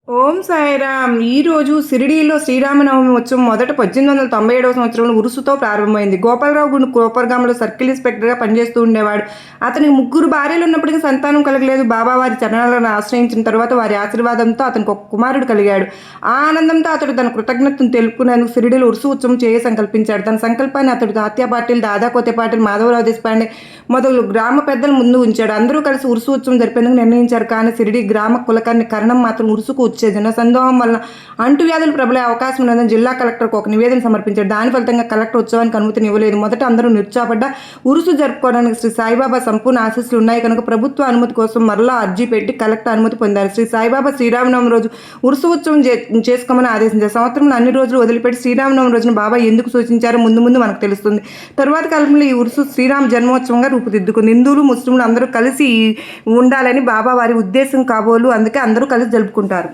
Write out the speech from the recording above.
ఓం సాయిరామ్. ఈరోజు షిరిడీలో శ్రీరామనవమి ఉత్సవం మొదట 1897 సంవత్సరంలో ఉరుసుతో ప్రారంభమైంది. గోపాలరావు కోపర్గాంలో సర్కిల్ ఇన్స్పెక్టర్గా పనిచేస్తూ ఉండేవాడు. అతనికి 3 భార్యలు ఉన్నప్పటికీ సంతానం కలగలేదు. బాబా వారి చరణాలను ఆశ్రయించిన తర్వాత వారి ఆశీర్వాదంతో అతనికి ఒక కుమారుడు కలిగాడు. ఆ ఆనందంతో అతడు తన కృతజ్ఞతను తెలుపుకునేందుకు షిరిడీలో ఉరుసు ఉత్సవం చేయ సంకల్పించాడు. తన సంకల్పాన్ని అతడు తాత్యా పాటిల్, దాదా కోతే పాటిల్, మాధవరావు దేశపాండే మొదలు గ్రామ పెద్దల ముందు ఉంచాడు. అందరూ కలిసి ఉరుసు ఉత్సవం జరిపేందుకు నిర్ణయించారు. కానీ షిరిడీ గ్రామ కులకర్ణి కరణం మాత్రం ఉరుసుకు జన సందోహం వలన అంటువ్యాధులు ప్రబలే అవకాశం ఉన్నదని జిల్లా కలెక్టర్కు ఒక నివేదన సమర్పించారు. దాని ఫలితంగా కలెక్టర్ ఉత్సవానికి అనుమతిని ఇవ్వలేదు. మొదట అందరూ నిరుత్సాహపడ్డ ఉరుసు జరుపుకోవడానికి శ్రీ సాయిబాబా సంపూర్ణ ఆశీస్సులు ఉన్నాయి కనుక ప్రభుత్వ అనుమతి కోసం మరలా అర్జీ పెట్టి కలెక్టర్ అనుమతి పొందారు. శ్రీ సాయిబాబా శ్రీరామనవమి రోజు ఉరుసు ఉత్సవం చేసుకోమని ఆదేశించారు. సంవత్సరంలో అన్ని రోజులు వదిలిపెట్టి శ్రీరామనవమి రోజున బాబా ఎందుకు సూచించారో ముందు ముందు మనకు తెలుస్తుంది. తరువాత కాలంలో ఈ ఉరుసు శ్రీరామ జన్మోత్సవంగా రూపుదిద్దుకుంది. హిందువులు ముస్లింలు అందరూ కలిసి ఉండాలని బాబా వారి ఉద్దేశం కాబోలు. అందుకే అందరూ కలిసి జరుపుకుంటారు.